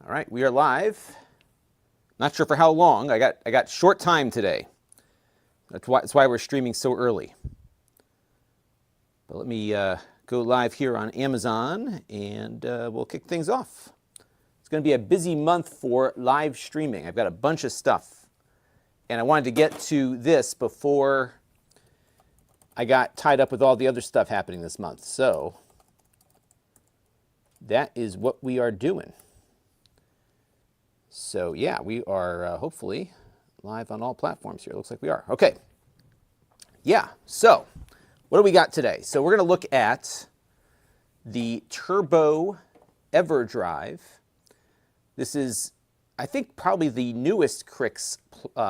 All right, we are live. Not sure for how long. I got short time today. That's why we're streaming so early. But let me go live here on Amazon, and we'll kick things off. It's going to be a busy month for live streaming. I've got a bunch of stuff, and I wanted to get to this before I got tied up with all the other stuff happening this month. So that is what we are doing. So yeah, we are hopefully live on all platforms here. Looks like we are. Okay. Yeah, so what do we got today? So we're going to look at the Turbo Everdrive. This is, I think, probably the newest Krikzz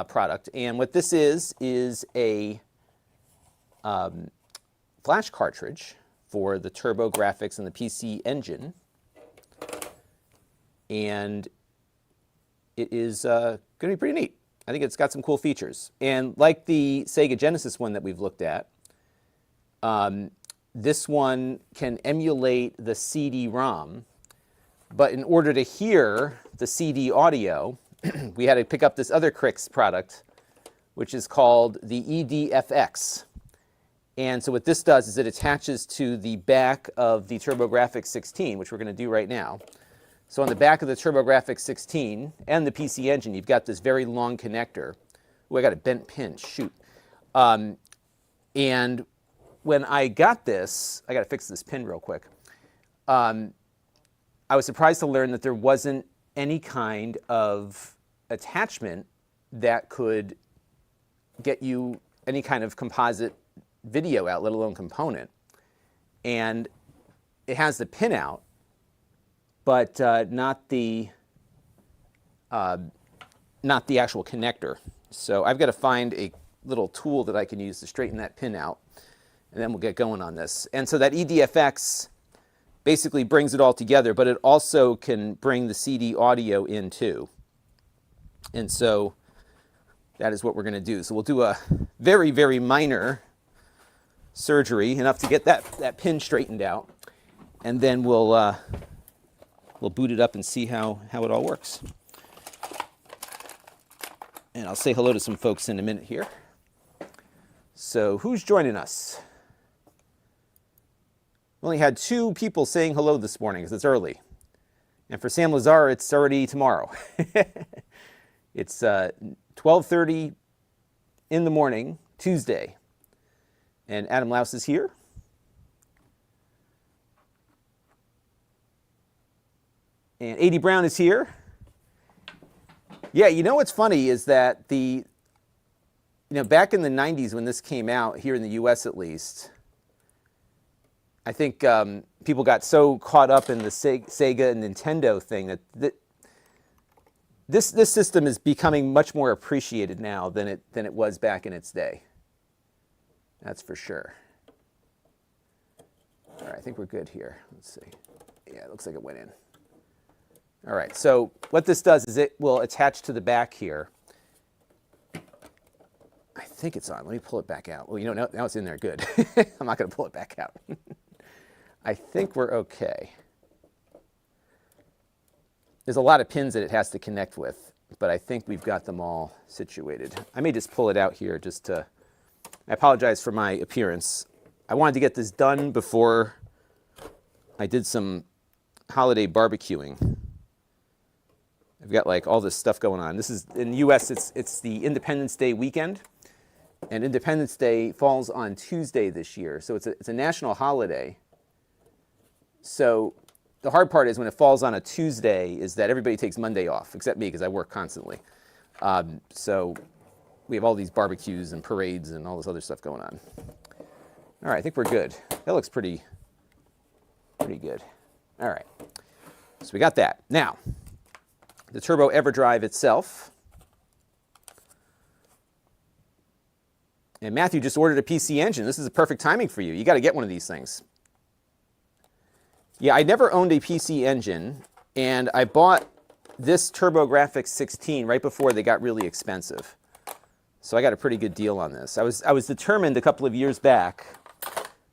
product. And what this is a flash cartridge for the Turbo graphics and the PC Engine. And it is going to be pretty neat. I think it's got some cool features. And like the Sega Genesis one that we've looked at, this one can emulate the CD-ROM. But in order to hear the CD audio, we had to pick up this other Krikzz product, which is called the EDFX. And so what this does is it attaches to the back of the TurboGrafx 16, which we're going to do right now. So on the back of the TurboGrafx 16 and the PC Engine, you've got this very long connector. Oh, I got a bent pin, shoot. And when I got this, I got to fix this pin real quick. I was surprised to learn that there wasn't any kind of attachment that could get you any kind of composite video out, let alone component. And it has the pin out, but not the actual connector. So I've got to find a little tool that I can use to straighten that pin out, and then we'll get going on this. And so that EDFX basically brings it all together, but it also can bring the CD audio in too. And so that is what we're going to do. So we'll do a very, very minor surgery, enough to get that pin straightened out, and then we'll boot it up and see how it all works. And I'll say hello to some folks in a minute here. So who's joining us? We only had 2 people saying hello this morning because it's early. And for Sam Lazar, it's already tomorrow. It's 12:30 in the morning, Tuesday. And Adam Louse is here. And A.D. Brown is here. Yeah, you know what's funny is that back in the 90s when this came out, here in the US at least, I think people got so caught up in the Sega and Nintendo thing that this system is becoming much more appreciated now than it was back in its day. That's for sure. All right, I think we're good here. Let's see. Yeah, it looks like it went in. All right, so what this does is it will attach to the back here. I think it's on. Let me pull it back out. Well, now it's in there. Good. I'm not going to pull it back out. I think we're okay. There's a lot of pins that it has to connect with, but I think we've got them all situated. I may just pull it out here just to... I apologize for my appearance. I wanted to get this done before I did some holiday barbecuing. I've got like all this stuff going on. This is in the U.S. It's the Independence Day weekend, and Independence Day falls on Tuesday this year, so it's a national holiday. So the hard part is when it falls on a Tuesday is that everybody takes Monday off, except me because I work constantly. So we have all these barbecues and parades and all this other stuff going on. All right, I think we're good. That looks pretty good. All right, so we got that. Now, the Turbo Everdrive itself. And Matthew just ordered a PC Engine. This is a perfect timing for you. You got to get one of these things. Yeah, I never owned a PC Engine, and I bought this TurboGrafx 16 right before they got really expensive. So I got a pretty good deal on this. I was determined a couple of years back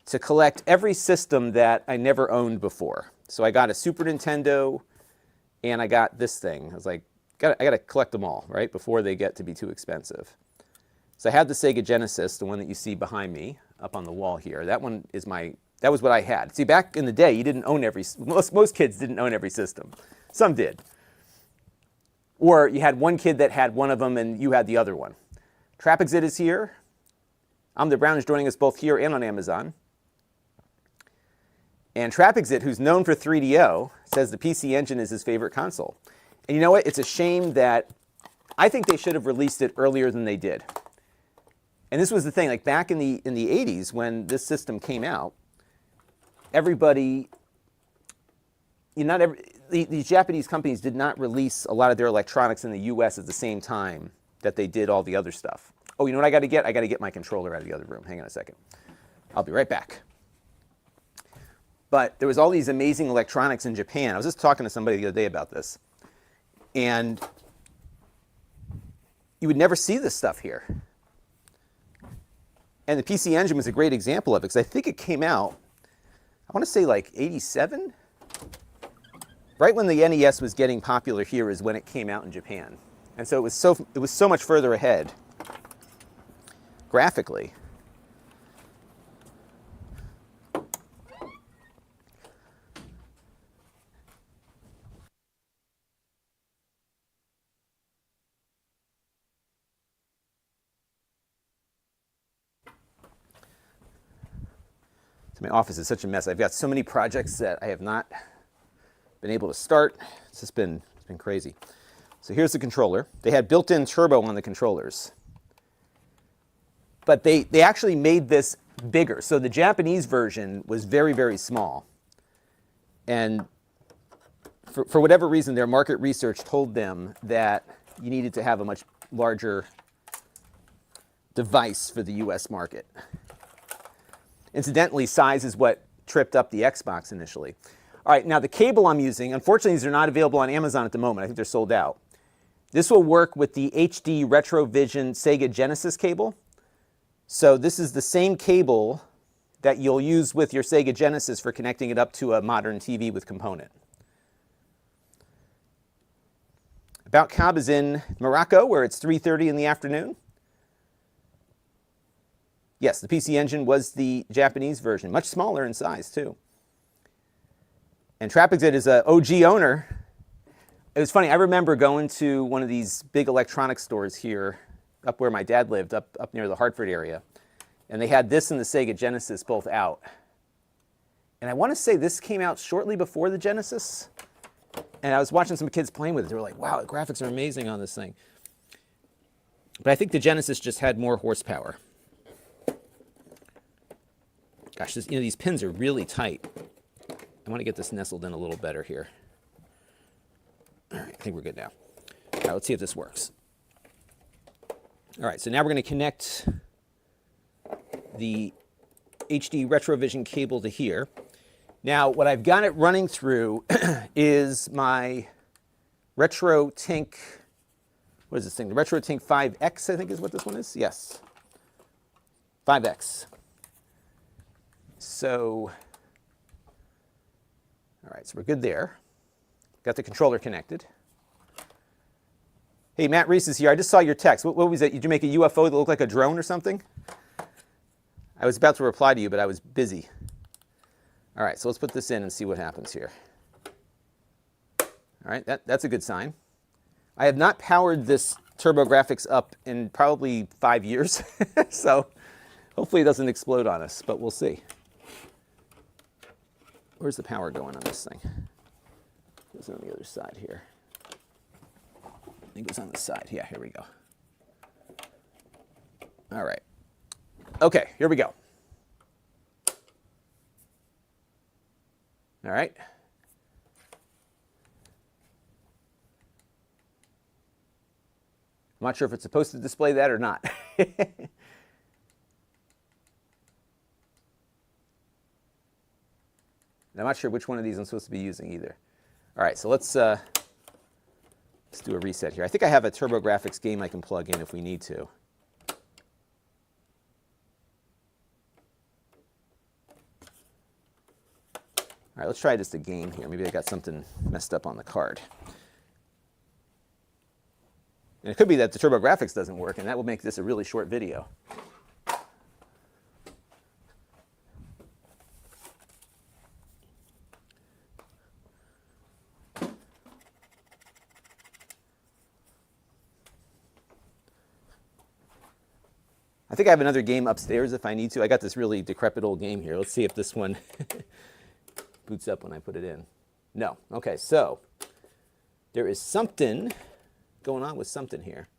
to collect every system that I never owned before. So I got a Super Nintendo and I got this thing. I was like, I got to collect them all, right, before they get to be too expensive. So I had the Sega Genesis, the one that you see behind me up on the wall here. That one is that was what I had. See, back in the day, you didn't own most kids didn't own every system. Some did. Or you had one kid that had one of them and you had the other one. Krikzz is here. The Brown is joining us both here and on Amazon. And Krikzz, who's known for 3DO, says the PC Engine is his favorite console. And you know what? It's a shame that I think they should have released it earlier than they did. And this was the thing, like back in the 80s when this system came out, everybody, these Japanese companies did not release a lot of their electronics in the US at the same time that they did all the other stuff. Oh, you know what I got to get? I got to get my controller out of the other room. Hang on a second. I'll be right back. But there was all these amazing electronics in Japan. I was just talking to somebody the other day about this. And you would never see this stuff here. And the PC Engine was a great example of it, because I think it came out, I want to say like 87? Right when the NES was getting popular here is when it came out in Japan. And so it was so much further ahead graphically. My office is such a mess. I've got so many projects that I have not been able to start. It's been crazy. So here's the controller. They had built-in turbo on the controllers. But they actually made this bigger. So the Japanese version was very, very small. And for whatever reason, their market research told them that you needed to have a much larger device for the US market. Incidentally, size is what tripped up the Xbox initially. All right, now the cable I'm using, unfortunately, these are not available on Amazon at the moment. I think they're sold out. This will work with the HD Retrovision Sega Genesis cable. So this is the same cable that you'll use with your Sega Genesis for connecting it up to a modern TV with component. About Cobb is in Morocco, where it's 3:30 in the afternoon. Yes, the PC Engine was the Japanese version, much smaller in size, too. And Krikzz is an OG owner. It was funny, I remember going to one of these big electronics stores here, up where my dad lived, up near the Hartford area. And they had this and the Sega Genesis both out. And I want to say this came out shortly before the Genesis. And I was watching some kids playing with it. They were like, wow, the graphics are amazing on this thing. But I think the Genesis just had more horsepower. Gosh, these pins are really tight. I want to get this nestled in a little better here. All right, I think we're good now. All right, let's see if this works. All right, so now we're going to connect the HD Retrovision cable to here. Now, what I've got it running through is my RetroTink, what is this thing? The RetroTink 5X, I think is what this one is? Yes, 5X. So, all right, so we're good there. Got the controller connected. Hey, Matt Reese is here. I just saw your text. What was that? Did you make a UFO that looked like a drone or something? I was about to reply to you, but I was busy. All right, so let's put this in and see what happens here. All right, that's a good sign. I have not powered this TurboGrafx up in probably 5 years, so hopefully it doesn't explode on us, but we'll see. Where's the power going on this thing? It's on the other side here. I think it's on the side. Yeah, here we go. All right. Okay, here we go. All right. I'm not sure if it's supposed to display that or not. I'm not sure which one of these I'm supposed to be using either. All right, so let's do a reset here. I think I have a TurboGrafx game I can plug in if we need to. All right, let's try just a game here. Maybe I got something messed up on the card. And it could be that the TurboGrafx doesn't work, and that will make this a really short video. I think I have another game upstairs if I need to. I got this really decrepit old game here. Let's see if this one boots up when I put it in. No. Okay, so there is something going on with something here.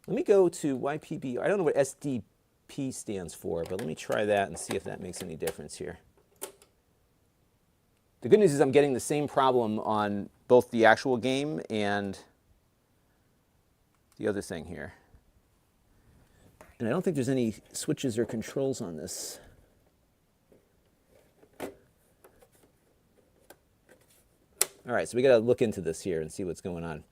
Let me go to YPB. I don't know what SDP stands for, but let me try that and see if that makes any difference here. The good news is I'm getting the same problem on both the actual game and the other thing here. And I don't think there's any switches or controls on this. All right, so we got to look into this here and see what's going on.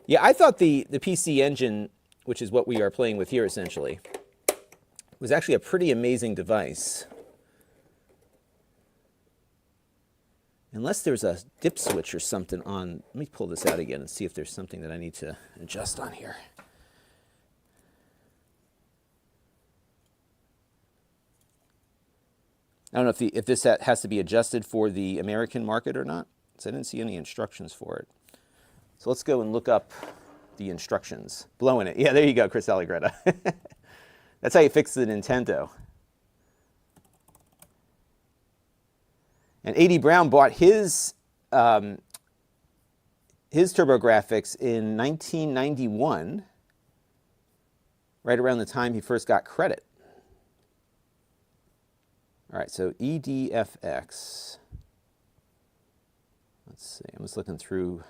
Yeah, I thought the PC Engine, which is what we are playing with here essentially, was actually a pretty amazing device. Unless there's a dip switch or something on. Let me pull this out again and see if there's something that I need to adjust on here. I don't know if this has to be adjusted for the American market or not. So I didn't see any instructions for it. So let's go and look up the instructions. Blowing it. Yeah, there you go, Chris Allegretta. That's how you fix the Nintendo. And A.D. Brown bought his TurboGrafx in 1991, right around the time he first got credit. All right, so EDFX. Let's see, I'm just looking through.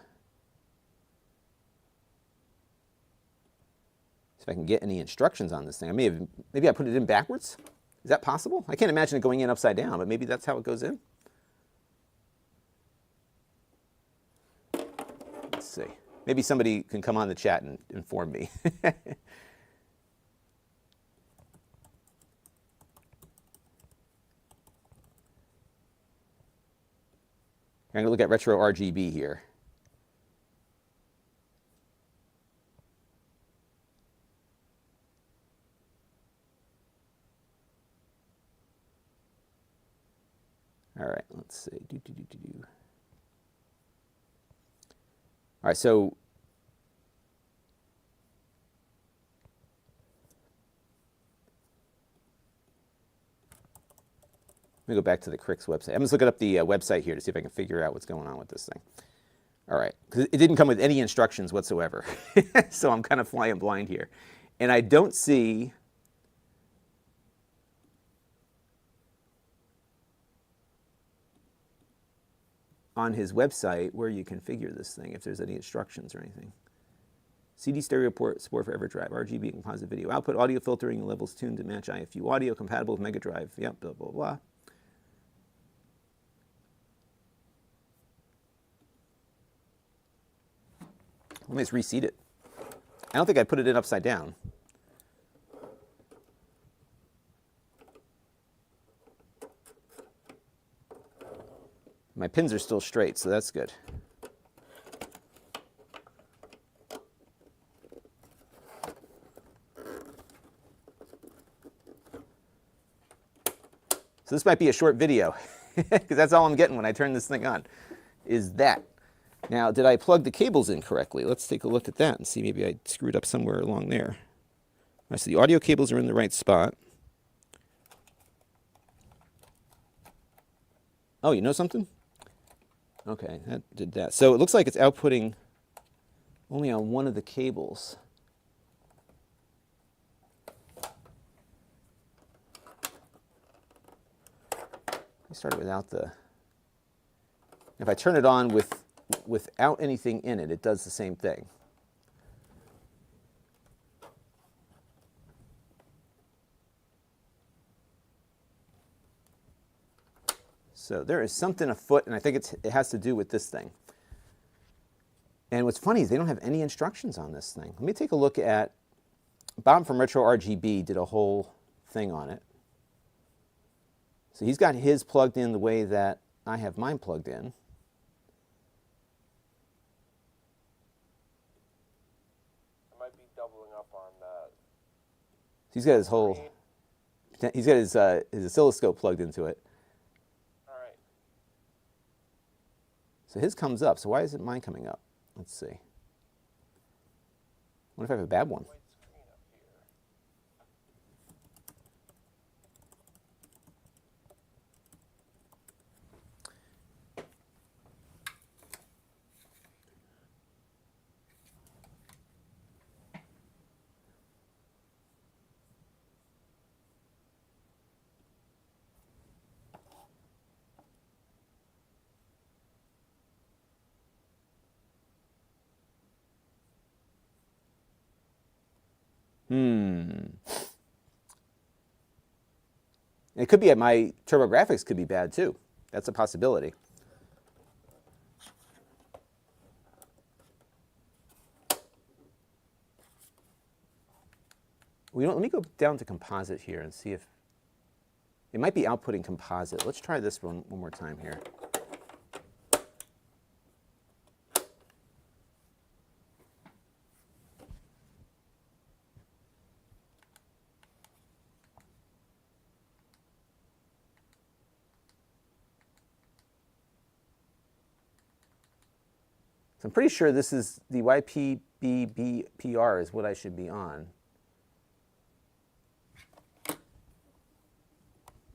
See if I can get any instructions on this thing. Maybe I put it in backwards. Is that possible? I can't imagine it going in upside down, but maybe that's how it goes in. Let's see. Maybe somebody can come on the chat and inform me. I'm going to look at retro RGB here. All right, let's see. All right, so let me go back to the Krikzz website. I'm just looking up the website here to see if I can figure out what's going on with this thing. All right, because it didn't come with any instructions whatsoever. So I'm kind of flying blind here. And I don't see on his website where you configure this thing, if there's any instructions or anything. CD stereo port support for Everdrive, RGB and composite video output, audio filtering and levels tuned to match IFU audio, compatible with Mega Drive, yep, blah, blah, blah. Let me just reseat it. I don't think I put it in upside down. My pins are still straight, so that's good. So this might be a short video, because that's all I'm getting when I turn this thing on, is that. Now, did I plug the cables in correctly? Let's take a look at that and see, maybe I screwed up somewhere along there. All right, so the audio cables are in the right spot. Oh, you know something? Okay, that did that. So it looks like it's outputting only on one of the cables. I started without the. If I turn it on without anything in it, it does the same thing. So there is something afoot, and I think it has to do with this thing. And what's funny is they don't have any instructions on this thing. Let me take a look at, Bob from Retro RGB did a whole thing on it. So he's got his plugged in the way that I have mine plugged in. I might be doubling up on that. He's got his whole, he's got his oscilloscope plugged into it. All right. So his comes up. So why isn't mine coming up? Let's see. I wonder if I have a bad one. White screen up here. It could be my TurboGrafx could be bad too. That's a possibility. Well, let me go down to composite here and see if it might be outputting composite. Let's try this one more time here. So I'm pretty sure this is the YPBBPR is what I should be on.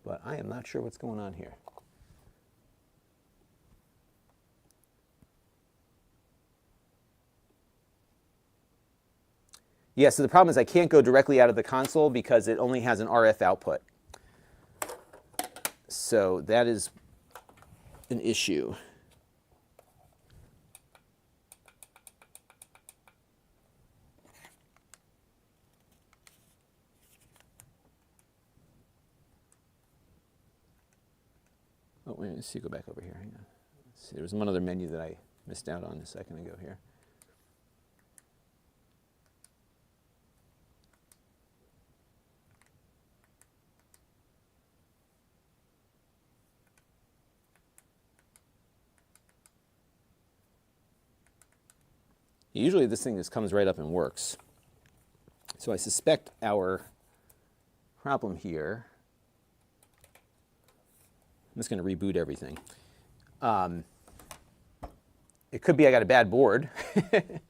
But I am not sure what's going on here. Yeah, so the problem is I can't go directly out of the console because it only has an RF output. So that is an issue. Oh, wait, let's see, go back over here. Hang on. Let's see, there was one other menu that I missed out on a second ago here. Usually this thing just comes right up and works. So I suspect our problem here, I'm just going to reboot everything. It could be I got a bad board. It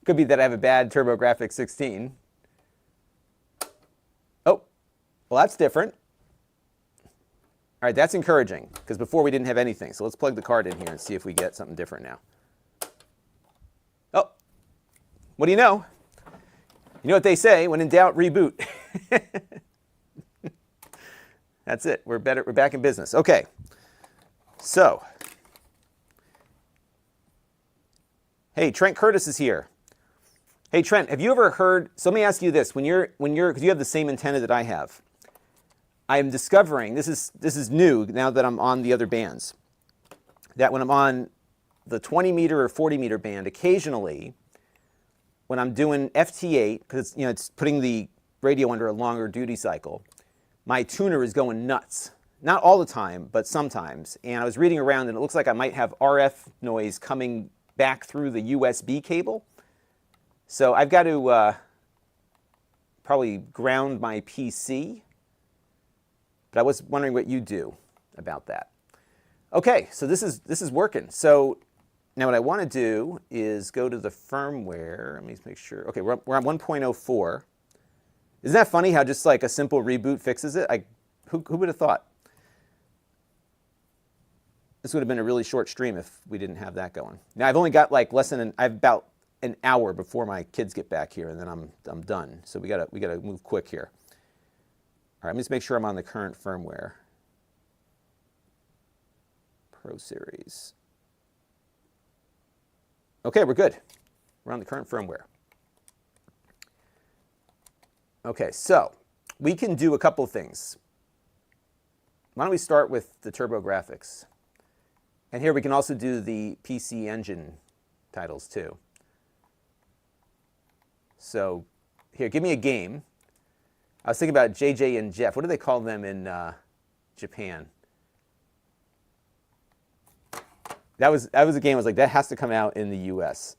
could be that I have a bad TurboGrafx 16. Oh, well that's different. All right, that's encouraging, because before we didn't have anything. So let's plug the card in here and see if we get something different now. Oh, what do you know? You know what they say, when in doubt, reboot. That's it, we're back in business. Okay, so, hey, Trent Curtis is here. Hey Trent, have you ever heard, so let me ask you this, because you have the same antenna that I have. I am discovering, this is new now that I'm on the other bands, that when I'm on the 20 meter or 40 meter band, occasionally, when I'm doing FT8, because it's putting the radio under a longer duty cycle, my tuner is going nuts. Not all the time, but sometimes. And I was reading around and it looks like I might have RF noise coming back through the USB cable. So I've got to probably ground my PC. But I was wondering what you do about that. Okay, so this is working. So now what I want to do is go to the firmware. Let me make sure. Okay, we're on 1.04. Isn't that funny how just like a simple reboot fixes it? Who would have thought? This would have been a really short stream if we didn't have that going. Now I've only got like I have about an hour before my kids get back here, and then I'm done. So we gotta move quick here. All right, let me just make sure I'm on the current firmware. Pro Series. Okay, we're good. We're on the current firmware. Okay, so we can do a couple of things. Why don't we start with the TurboGrafx? And here we can also do the PC Engine titles too. So here, give me a game. I was thinking about JJ and Jeff. What do they call them in Japan? That was a game I was like, that has to come out in the US.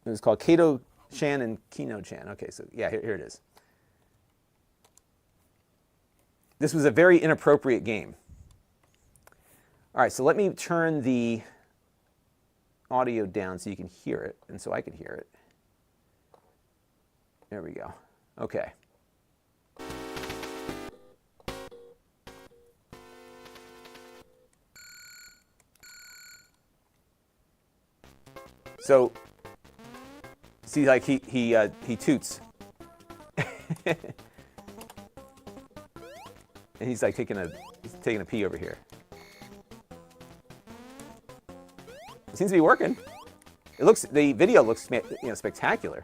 It was called Kato-chan and Kino-chan. Okay, so yeah, here it is. This was a very inappropriate game. All right, so let me turn the audio down so you can hear it, and so I can hear it. There we go. Okay. So, see, like he toots, and he's like taking a pee over here. It seems to be working. The video looks spectacular,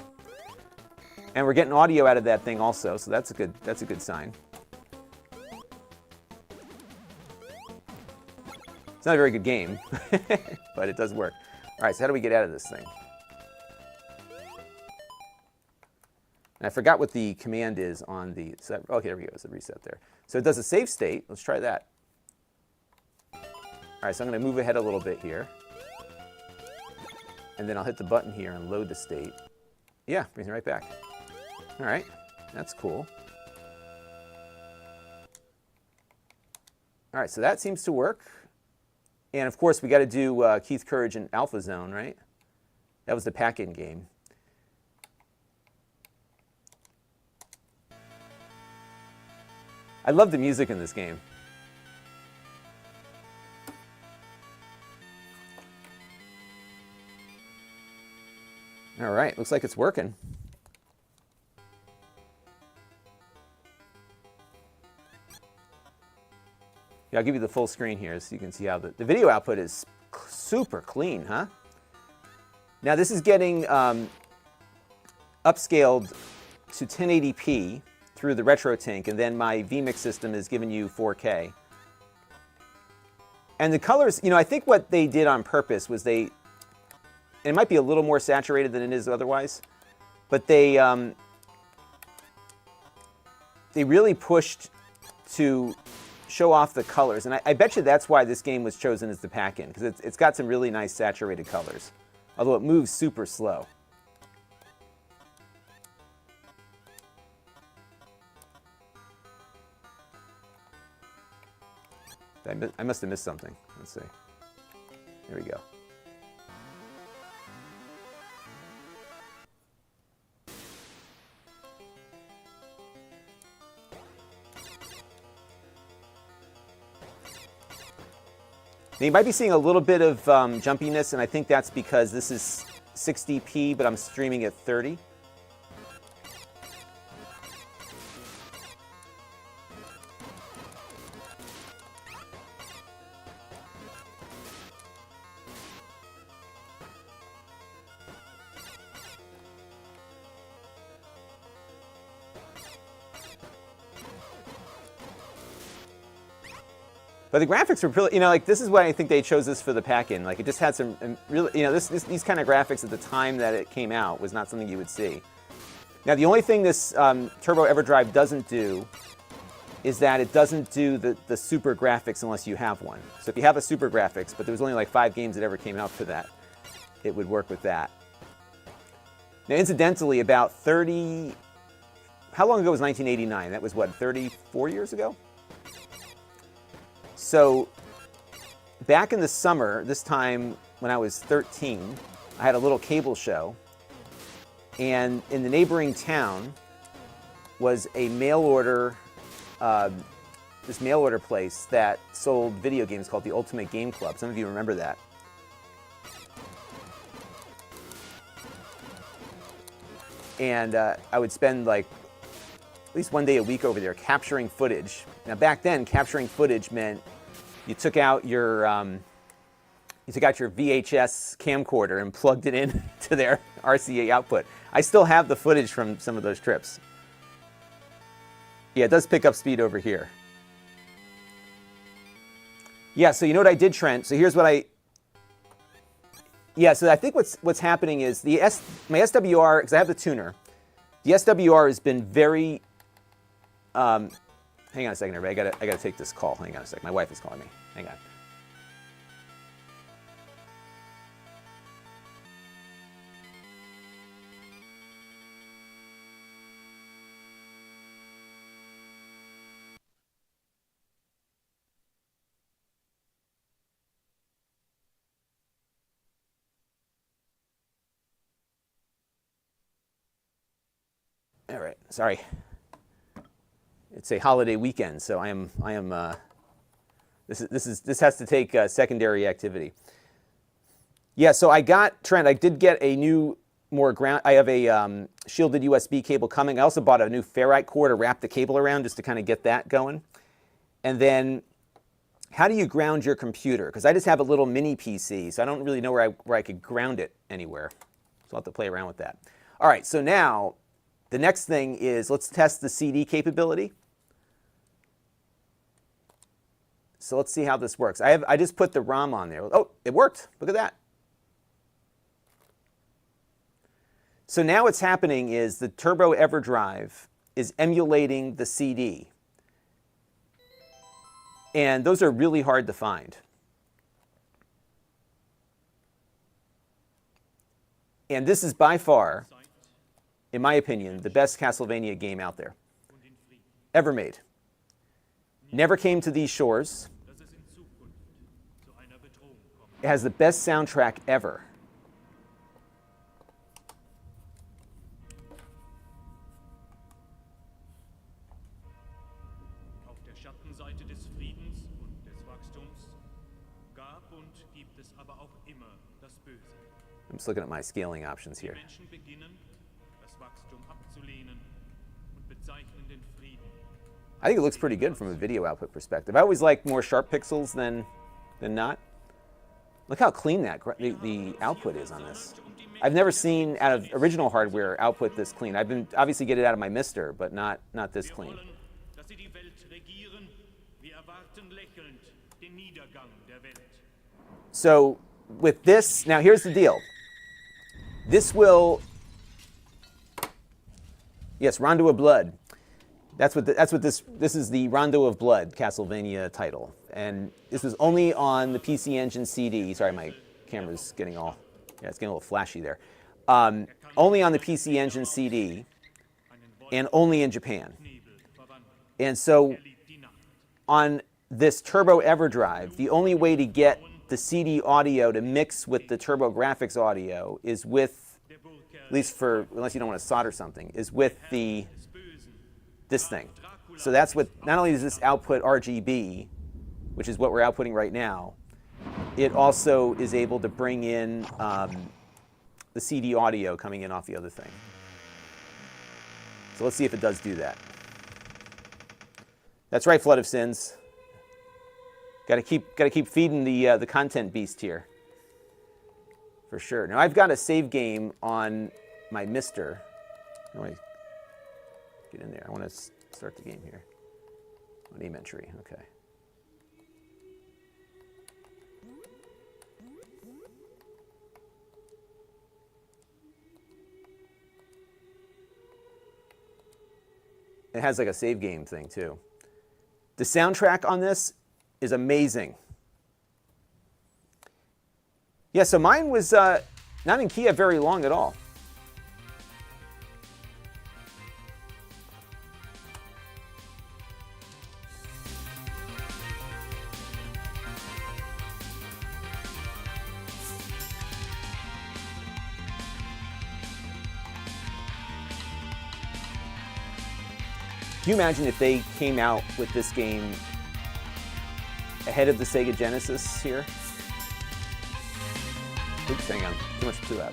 and we're getting audio out of that thing also, so that's a good sign. It's not a very good game, but it does work. All right, so how do we get out of this thing? And I forgot what the command is on the... okay, there we go. It's a reset there. So it does a save state. Let's try that. All right, so I'm going to move ahead a little bit here. And then I'll hit the button here and load the state. Yeah, brings me right back. All right, that's cool. All right, so that seems to work. And of course, we got to do Keith Courage in Alpha Zone, right? That was the pack-in game. I love the music in this game. All right, looks like it's working. Yeah, I'll give you the full screen here so you can see how the video output is super clean, huh? Now this is getting upscaled to 1080p through the RetroTink, and then my vMix system is giving you 4K. And the colors, I think what they did on purpose was and it might be a little more saturated than it is otherwise, but they really pushed to show off the colors, and I bet you that's why this game was chosen as the pack-in, because it's got some really nice saturated colors, although it moves super slow. I must have missed something. Let's see. There we go. Now you might be seeing a little bit of jumpiness, and I think that's because this is 60p, but I'm streaming at 30. But the graphics were really, like this is why I think they chose this for the pack-in. Like it just had some really, these kind of graphics at the time that it came out was not something you would see. Now the only thing this Turbo Everdrive doesn't do is that it doesn't do the super graphics unless you have one. So if you have a super graphics, but there was only like 5 games that ever came out for that, it would work with that. Now incidentally, about 30, how long ago was 1989? That was what, 34 years ago? So back in the summer, this time when I was 13, I had a little cable show, and in the neighboring town was a mail order, this mail order place that sold video games called the Ultimate Game Club. Some of you remember that. And I would spend like at least one day a week over there capturing footage. Now back then, capturing footage meant you took out your VHS camcorder and plugged it in to their RCA output. I still have the footage from some of those trips. Yeah, it does pick up speed over here. Yeah, so you know what I did, Trent? So here's what so I think what's happening is my SWR, because I have the tuner, the SWR has been very Hang on a second, everybody. I gotta take this call. Hang on a second. My wife is calling me. Hang on. All right, sorry. It's a holiday weekend, so this has to take secondary activity. Yeah, so I did get a new, more ground, I have a shielded USB cable coming. I also bought a new ferrite core to wrap the cable around just to kind of get that going. And then, how do you ground your computer? Because I just have a little mini PC, so I don't really know where I could ground it anywhere. So I'll have to play around with that. All right, so now, the next thing is, let's test the CD capability. So let's see how this works. I just put the ROM on there. Oh, it worked. Look at that. So now what's happening is the Turbo Everdrive is emulating the CD. And those are really hard to find. And this is by far, in my opinion, the best Castlevania game out there, ever made. Never came to these shores. It has the best soundtrack ever. Auf der Schattenseite des Friedens und des Wachstums gab und gibt es aber auch immer das Böse. I'm just looking at my scaling options here. Menschen beginnen, das Wachstum abzulehnen und bezeichnen den Frieden. I think it looks pretty good from a video output perspective. I always like more sharp pixels than not. Look how clean the output is on this. I've never seen out of original hardware output this clean. I've been obviously get it out of my Mister, but not this clean. Dass sie die Welt regieren, wir erwarten lächelnd den Niedergang der Welt. So with this, now here's the deal. This will, yes, Rondo of Blood. That's what this is, the Rondo of Blood Castlevania title. And this was only on the PC Engine CD. Sorry, my camera's getting all, yeah, it's getting a little flashy there. Only on the PC Engine CD and only in Japan. And so on this Turbo Everdrive, the only way to get the CD audio to mix with the Turbo Graphics audio is with, at least for, unless you don't want to solder something, is with this thing. So that's what, not only does this output RGB, which is what we're outputting right now, it also is able to bring in the CD audio coming in off the other thing. So let's see if it does do that. That's right, Flood of Sins. Got to keep feeding the content beast here, for sure. Now I've got a save game on my Mister. How do I get in there? I want to start the game here. Name entry. Okay. It has like a save game thing too. The soundtrack on this is amazing. Yeah, so mine was not in Kiev very long at all. Can you imagine if they came out with this game ahead of the Sega Genesis here? Oops, hang on. Too loud.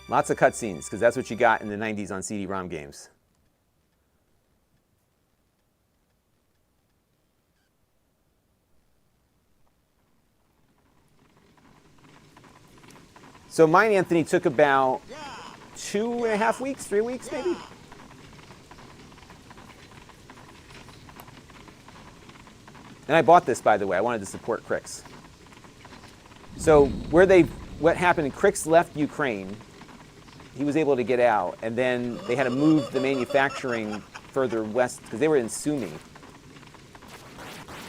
Lots of cutscenes, because that's what you got in the 90s on CD-ROM games. So mine, Anthony, took about 2.5 weeks, 3 weeks maybe. And I bought this, by the way. I wanted to support Krikzz. So what happened, Krikzz left Ukraine. He was able to get out, and then they had to move the manufacturing further west because they were in Sumy.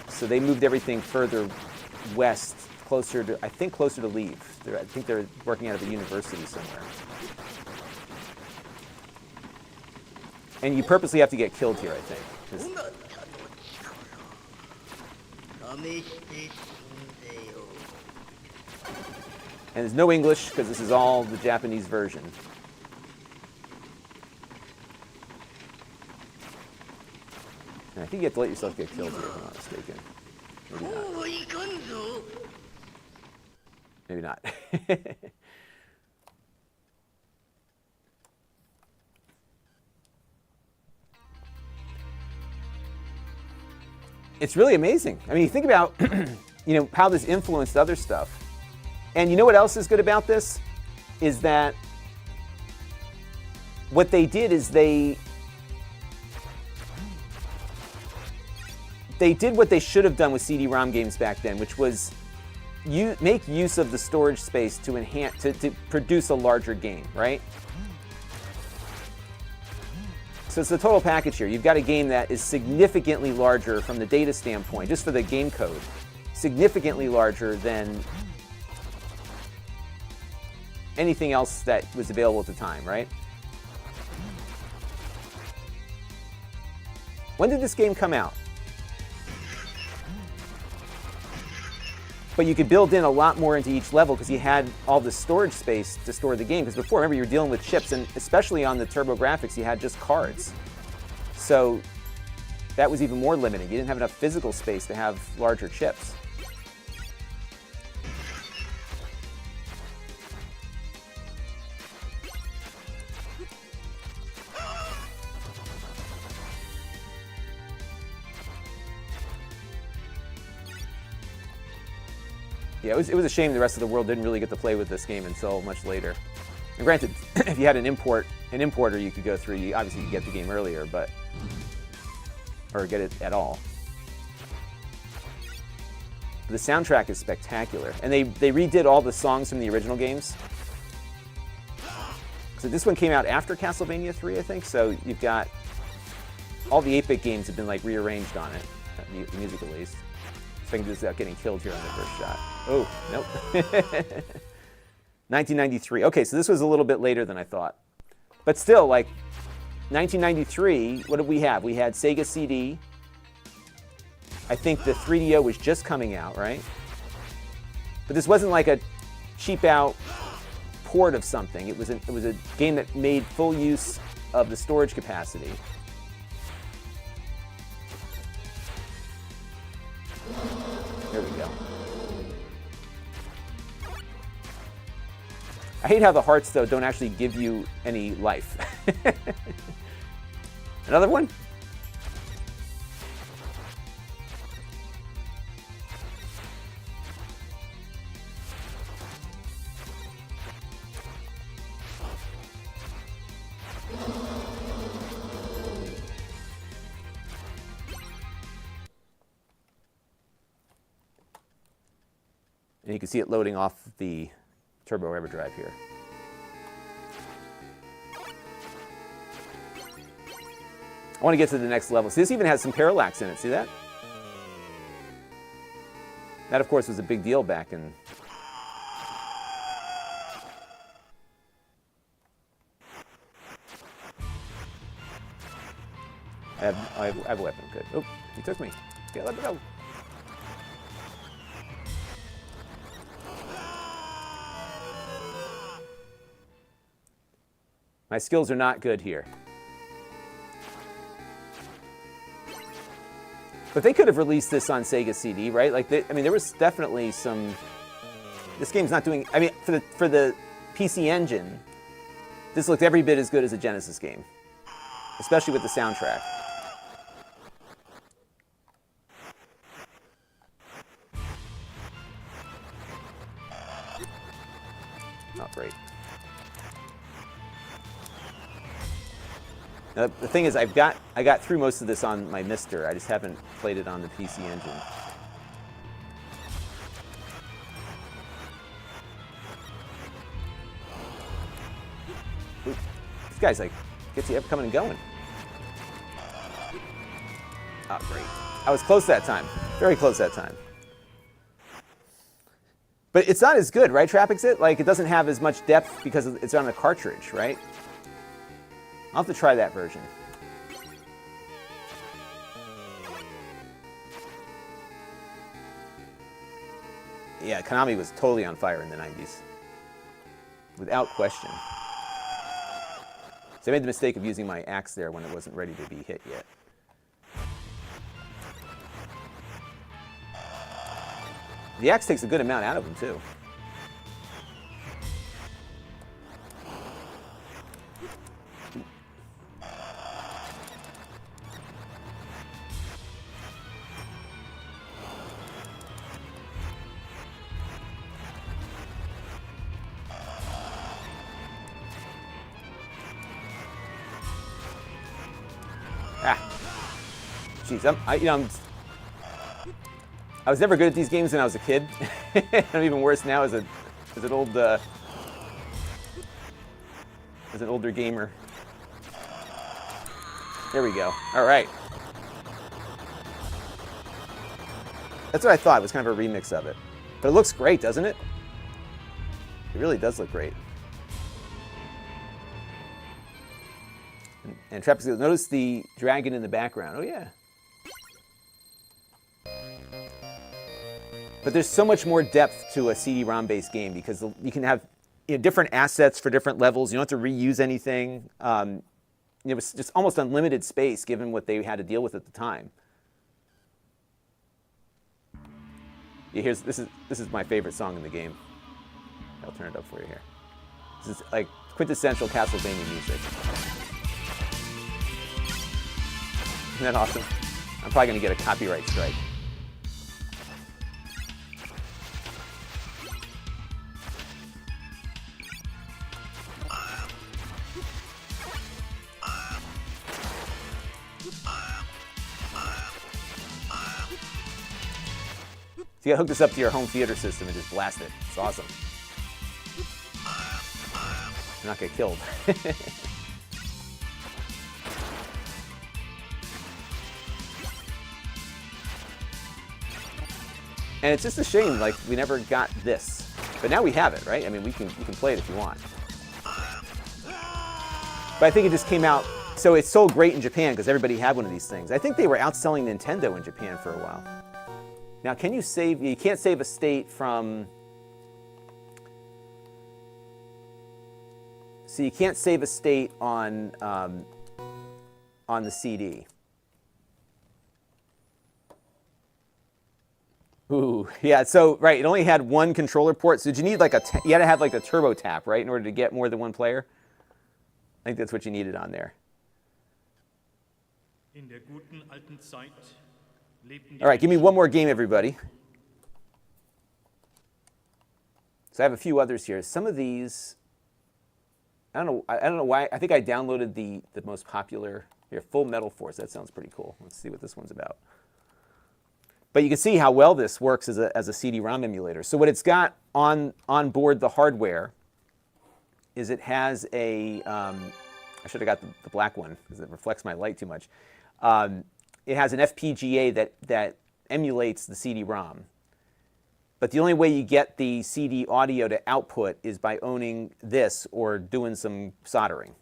So they moved everything further west, closer to Lviv. I think they're working out of a university somewhere. And you purposely have to get killed here, I think. And there's no English because this is all the Japanese version. And I think you have to let yourself get killed here, if I'm not mistaken. Maybe not. Maybe not. It's really amazing. I mean, you think about, how this influenced other stuff. And you know what else is good about this? Is that what they did is they did what they should have done with CD-ROM games back then, which was make use of the storage space to enhance, to produce a larger game, right? So it's the total package here. You've got a game that is significantly larger from the data standpoint, just for the game code, significantly larger than anything else that was available at the time, right? When did this game come out? But you could build in a lot more into each level because you had all the storage space to store the game. Because before, remember, you were dealing with chips, and especially on the TurboGrafx, you had just cards. So that was even more limiting. You didn't have enough physical space to have larger chips. Yeah, it was a shame the rest of the world didn't really get to play with this game until much later. And granted, if you had an importer you could go through, you obviously could get the game earlier, or get it at all. The soundtrack is spectacular. And they redid all the songs from the original games. So this one came out after Castlevania 3, I think, so you've got all the 8-bit games have been like rearranged on it, the music at least. If I can do this without getting killed here on the first shot. Oh, nope. 1993. Okay, so this was a little bit later than I thought. But still, like, 1993, what did we have? We had Sega CD. I think the 3DO was just coming out, right? But this wasn't like a cheap-out port of something. It was a game that made full use of the storage capacity. There we go. I hate how the hearts, though, don't actually give you any life. Another one? And you can see it loading off the Turbo Everdrive here. I want to get to the next level. See, this even has some parallax in it. See that? That, of course, was a big deal back in... I have a weapon. Good. Oh, he took me. Okay, let me go. My skills are not good here. But they could have released this on Sega CD, right? Like, there was definitely some... This game's not doing... I mean, for the PC Engine, this looked every bit as good as a Genesis game. Especially with the soundtrack. Oh, great. Now, the thing is, I got through most of this on my Mister. I just haven't played it on the PC Engine. Ooh, this guy's like, gets you up, coming and going. Oh, great. I was close that time. Very close that time. But it's not as good, right, Trapexit? Like, it doesn't have as much depth because it's on a cartridge, right? I'll have to try that version. Yeah, Konami was totally on fire in the 90s. Without question. So I made the mistake of using my axe there when it wasn't ready to be hit yet. The axe takes a good amount out of him, too. Jeez, I was never good at these games when I was a kid. I'm even worse now as an older gamer. There we go. All right. That's what I thought. It was kind of a remix of it. But it looks great, doesn't it? It really does look great. And Trappist, notice the dragon in the background. Oh, yeah. But there's so much more depth to a CD-ROM-based game because you can have different assets for different levels. You don't have to reuse anything. It was just almost unlimited space given what they had to deal with at the time. Yeah, this is my favorite song in the game. I'll turn it up for you here. This is like quintessential Castlevania music. Isn't that awesome? I'm probably going to get a copyright strike. So you gotta hook this up to your home theater system and just blast it. It's awesome. You're not get killed. And it's just a shame, like, we never got this. But now we have it, right? I mean, you can play it if you want. But I think it just came out, so it's so great in Japan because everybody had one of these things. I think they were outselling Nintendo in Japan for a while. Now, can you save? You can't save a state from. So you can't save a state on the CD. Ooh, yeah. So right, it only had one controller port. So did you need like you had to have like a turbo tap, right, in order to get more than one player? I think that's what you needed on there. In der guten alten Zeit. All right, give me one more game, everybody. So I have a few others here. Some of these, I don't know why. I think I downloaded the most popular here, Full Metal Force. That sounds pretty cool. Let's see what this one's about. But you can see how well this works as a CD-ROM emulator. So what it's got on board the hardware is it has a. I should have got the black one because it reflects my light too much. It has an FPGA that emulates the CD-ROM. But the only way you get the CD audio to output is by owning this or doing some soldering.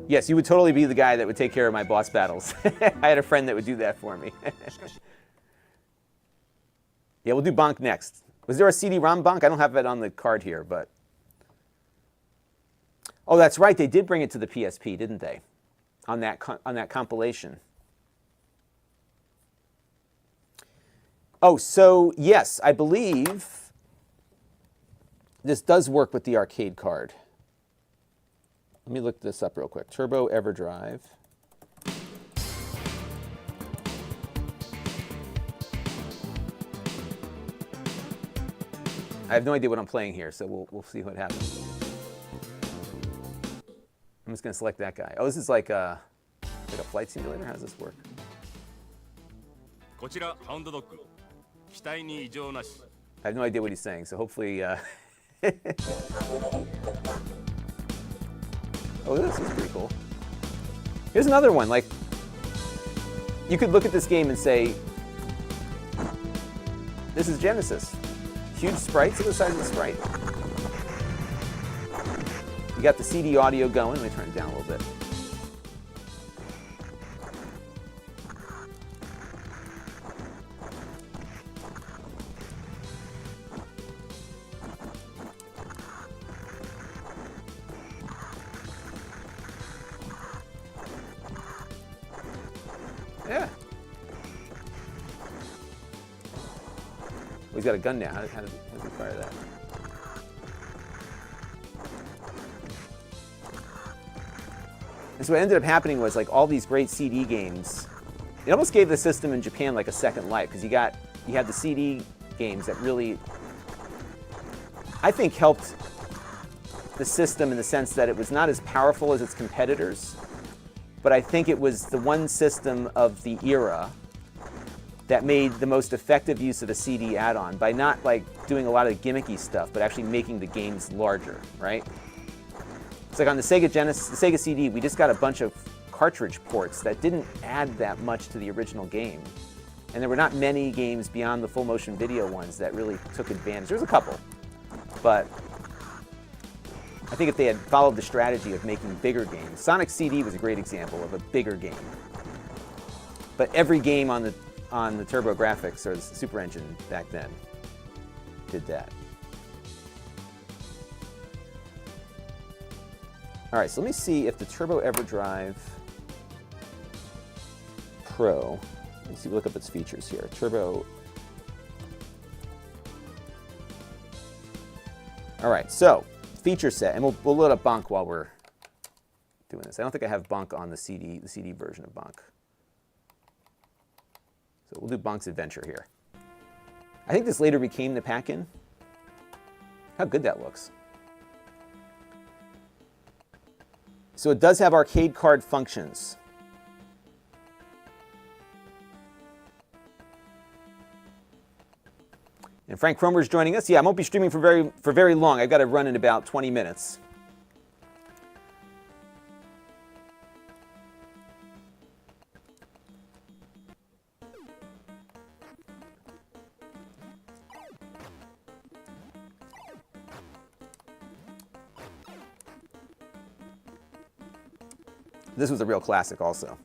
Yes, you would totally be the guy that would take care of my boss battles. I had a friend that would do that for me. Yeah, we'll do Bonk next. Was there a CD-ROM Bonk? I don't have it on the card here, but... Oh, that's right. They did bring it to the PSP, didn't they? On that compilation. Oh, so yes, I believe this does work with the arcade card. Let me look this up real quick. Turbo Everdrive. I have no idea what I'm playing here, so we'll see what happens. I'm just going to select that guy. Oh, this is like a flight simulator? How does this work? こちらハウンドドッグ。機体に異常なし。 I have no idea what he's saying, so hopefully... oh, this is pretty cool. Here's another one. Like, you could look at this game and say, this is Genesis. Huge sprites. Look at the size of the sprite. You got the CD audio going. Let me turn it down a little bit. Yeah. Well, he's got a gun now. How does he fire that? And so what ended up happening was like all these great CD games, it almost gave the system in Japan like a second life, because you had the CD games that really, I think, helped the system in the sense that it was not as powerful as its competitors, but I think it was the one system of the era that made the most effective use of a CD add-on by not like doing a lot of gimmicky stuff, but actually making the games larger, right? It's like on the Sega Genesis, the Sega CD, we just got a bunch of cartridge ports that didn't add that much to the original game. And there were not many games beyond the full motion video ones that really took advantage. There was a couple, but I think if they had followed the strategy of making bigger games, Sonic CD was a great example of a bigger game. But every game on the TurboGrafx or the Super Engine back then did that. All right, so let me see if the Turbo Everdrive Pro, let me see, look up its features here. Turbo. All right, so feature set, and we'll load up Bunk while we're doing this. I don't think I have Bunk on the CD version of Bunk. So we'll do Bunk's Adventure here. I think this later became the pack-in. How good that looks. So it does have arcade card functions. And Frank Cromer's joining us. Yeah, I won't be streaming for very long. I've got to run in about 20 minutes. This was a real classic also.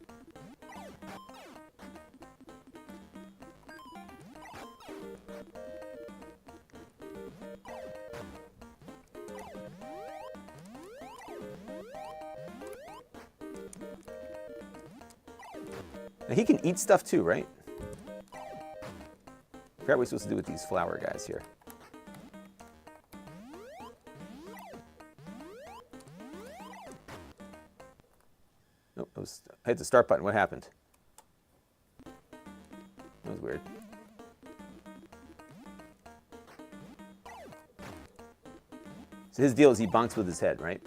Now he can eat stuff too, right? I forgot what we're supposed to do with these flower guys here. Nope, I hit the start button. What happened? That was weird. So his deal is he bunks with his head, right?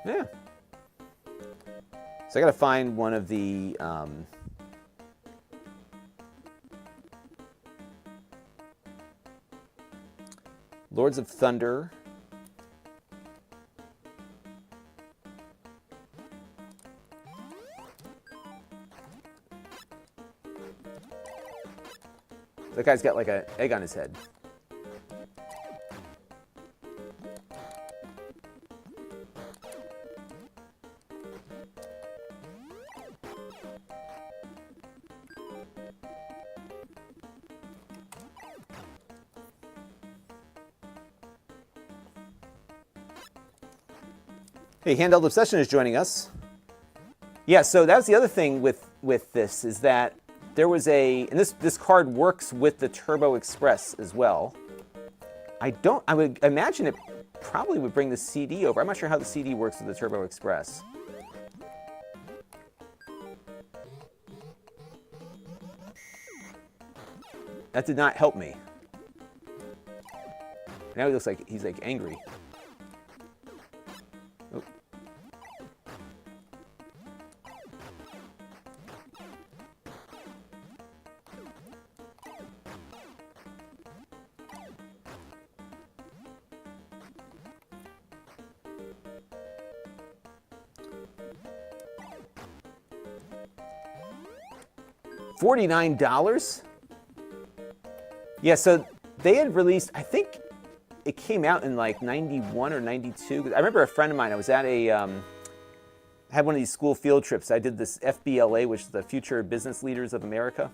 Yeah. So I got to find one of the Lords of Thunder. That guy's got like an egg on his head. Hey, Handheld Obsession is joining us. Yeah, so that's the other thing with this is that there was and this card works with the Turbo Express as well. I would imagine it probably would bring the CD over. I'm not sure how the CD works with the Turbo Express. That did not help me. Now he looks like he's like angry. Oh. $49? Yeah, so they had released, I think it came out in like 91 or 92. I remember a friend of mine, I was at had one of these school field trips. I did this FBLA, which is the Future Business Leaders of America.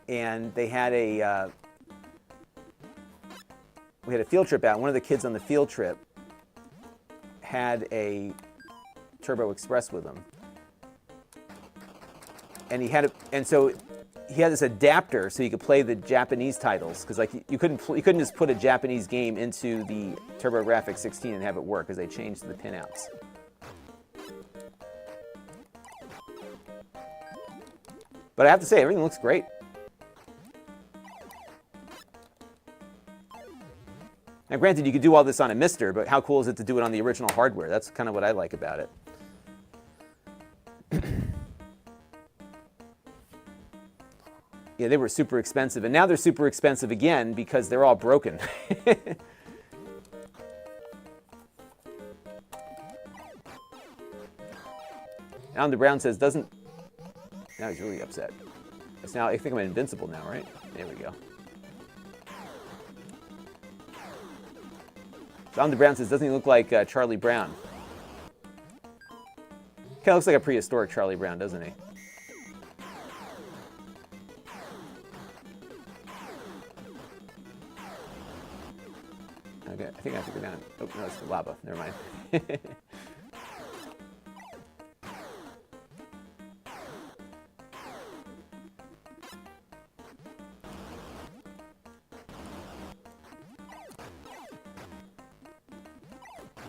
And they had we had a field trip out. One of the kids on the field trip had a Turbo Express with him. And he had so he had this adapter so you could play the Japanese titles, because like you couldn't just put a Japanese game into the TurboGrafx 16 and have it work, because they changed the pinouts. But I have to say, everything looks great. Now, granted, you could do all this on a Mister, but how cool is it to do it on the original hardware? That's kind of what I like about it. Yeah, they were super expensive, and now they're super expensive again because they're all broken. Alan Brown says, doesn't... Now he's really upset. It's now, I think I'm invincible now, right? There we go. Alan Brown says, doesn't he look like Charlie Brown? Kind of looks like a prehistoric Charlie Brown, doesn't he? Okay, I think I have to go down. Oh, no, it's the lava. Never mind.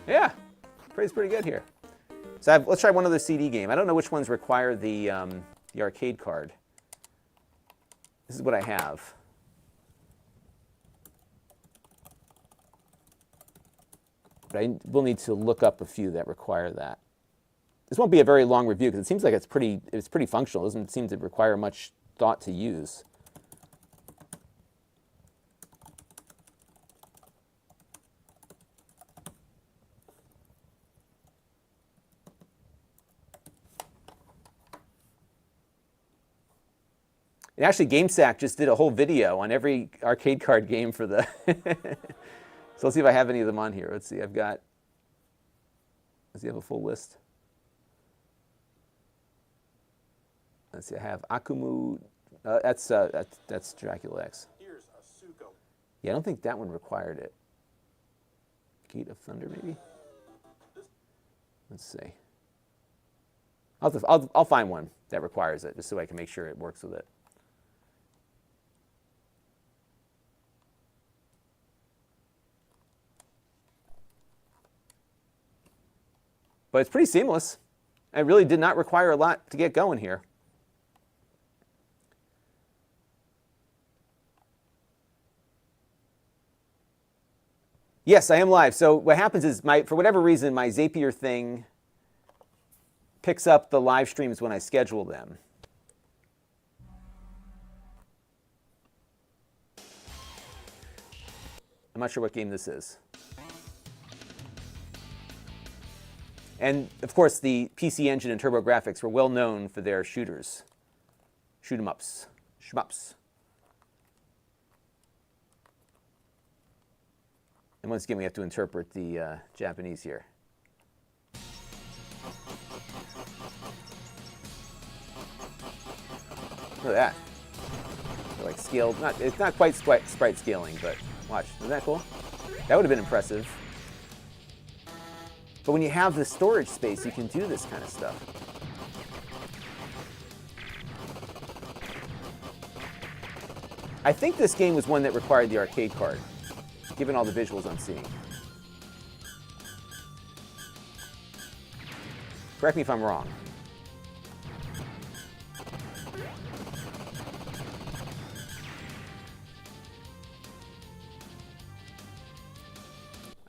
Yeah, plays pretty good here. So let's try one other CD game. I don't know which ones require the arcade card. This is what I have. But I will need to look up a few that require that. This won't be a very long review because it seems like it's pretty functional. It doesn't seem to require much thought to use. And actually, GameSack just did a whole video on every arcade card game for the... So let's see if I have any of them on here. Let's see, let's see, I have a full list. Let's see, I have Akumu, that's Dracula X. Here's a Sugo. Yeah, I don't think that one required it. Gate of Thunder, maybe? Let's see. I'll find one that requires it, just so I can make sure it works with it. But it's pretty seamless. It really did not require a lot to get going here. Yes, I am live. So what happens is, for whatever reason, my Zapier thing picks up the live streams when I schedule them. I'm not sure what game this is. And, of course, the PC Engine and TurboGrafx were well known for their shooters. Shoot 'em ups. Shmups. And once again, we have to interpret the Japanese here. Look at that. They're like scaled. It's not quite sprite scaling, but watch. Isn't that cool? That would have been impressive. But when you have the storage space, you can do this kind of stuff. I think this game was one that required the arcade card. given all the visuals I'm seeing. Correct me if I'm wrong.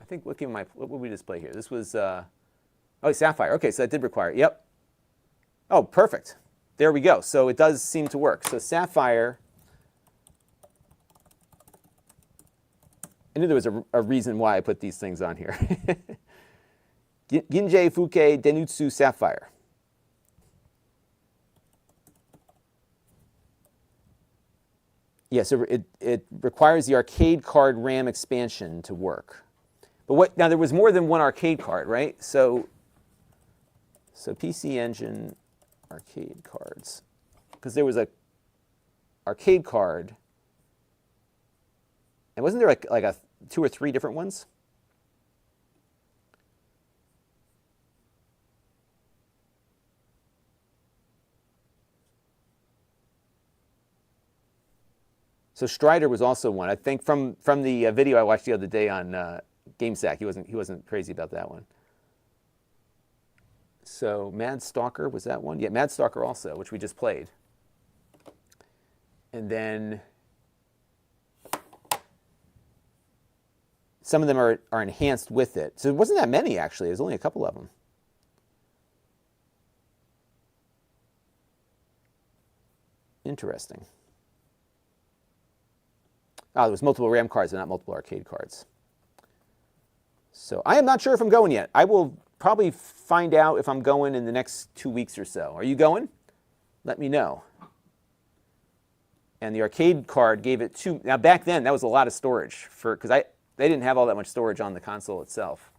I think, what would we display here? This was, oh, Sapphire. Okay, so that did require, yep. Oh, perfect. There we go. So it does seem to work. So Sapphire, I knew there was a reason why I put these things on here. Ginjei Fuke Denutsu Sapphire. Yeah, so it requires the arcade card RAM expansion to work. But now there was more than one arcade card, right? So PC Engine arcade cards, because there was a arcade card, and wasn't there like a 2 or 3 different ones? So Strider was also one. I think from the video I watched the other day on GameSack, he wasn't crazy about that one. So Mad Stalker, was that one? Yeah, Mad Stalker also, which we just played. And then some of them are enhanced with it. So it wasn't that many, actually. There's only a couple of them. Interesting. Oh, there was multiple RAM cards and not multiple arcade cards. So I am not sure if I'm going yet. I will probably find out if I'm going in the next 2 weeks or so. Are you going? Let me know. And the arcade card gave it 2. Now back then, that was a lot of storage because they didn't have all that much storage on the console itself.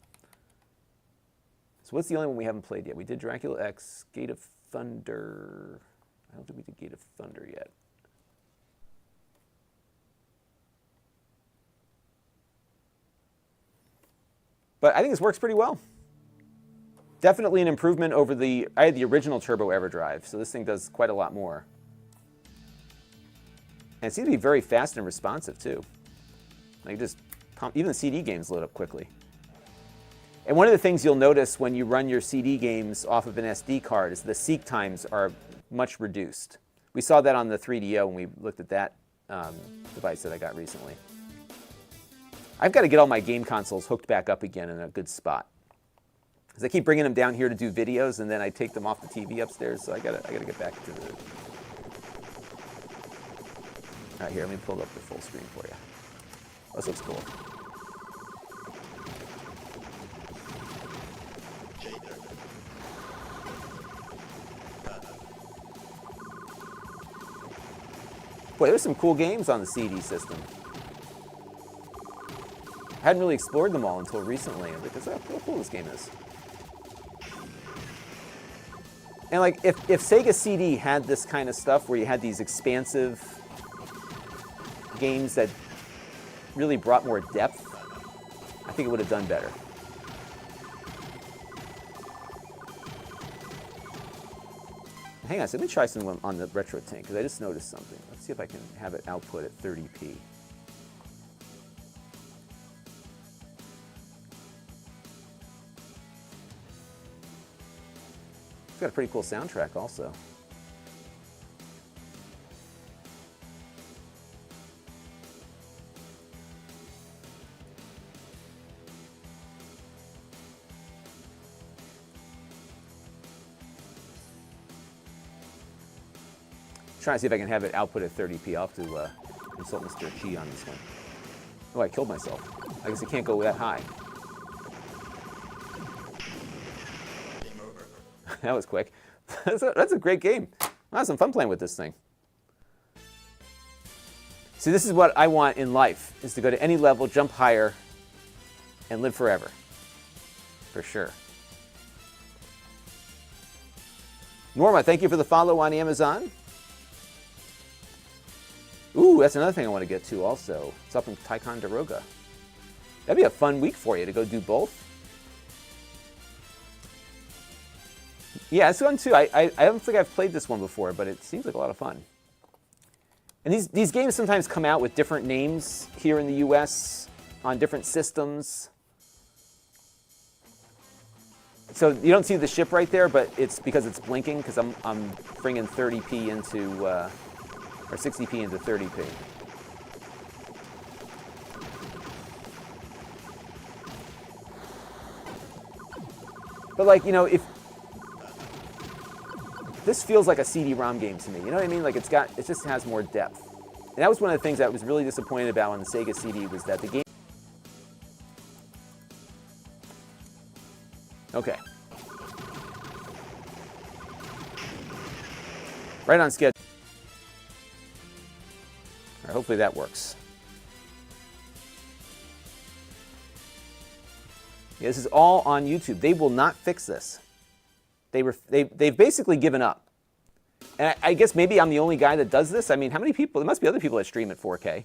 So what's the only one we haven't played yet? We did Dracula X, Gate of Thunder. I don't think we did Gate of Thunder yet. But I think this works pretty well. Definitely an improvement over I had the original Turbo Everdrive, so this thing does quite a lot more. And it seems to be very fast and responsive too. Like even the CD games load up quickly. And one of the things you'll notice when you run your CD games off of an SD card is the seek times are much reduced. We saw that on the 3DO when we looked at that device that I got recently. I've got to get all my game consoles hooked back up again in a good spot. Because I keep bringing them down here to do videos, and then I take them off the TV upstairs, so I gotta get back to the... All right, here, let me pull up the full screen for you. Oh, this looks cool. Boy, there's some cool games on the CD system. I hadn't really explored them all until recently. I was like, how cool this game is. And like, if Sega CD had this kind of stuff where you had these expansive games that really brought more depth, I think it would have done better. Hang on, so let me try something on the Retro Tank, because I just noticed something. Let's see if I can have it output at 30p. It's got a pretty cool soundtrack also. Trying to see if I can have it output at 30p. I'll have to consult Mr. G on this one. Oh, I killed myself. I guess it can't go that high. That was quick. That's a great game. I had some fun playing with this thing. See, this is what I want in life, is to go to any level, jump higher, and live forever. For sure. Norma, thank you for the follow on Amazon. Ooh, that's another thing I want to get to also. It's up in Ticonderoga. That'd be a fun week for you to go do both. Yeah, it's fun too. I don't think I've played this one before, but it seems like a lot of fun. And these games sometimes come out with different names here in the US. on different systems. So you don't see the ship right there, but it's because it's blinking because I'm bringing 30p into or 60p into 30p. But like, you know, if this feels like a CD-ROM game to me, you know what I mean? Like it just has more depth. And that was one of the things I was really disappointed about on the Sega CD was that the game. Okay. Right on schedule. All right, hopefully that works. Yeah, this is all on YouTube. They will not fix this. They've basically given up. And I guess maybe I'm the only guy that does this. I mean, how many people? There must be other people that stream at 4K.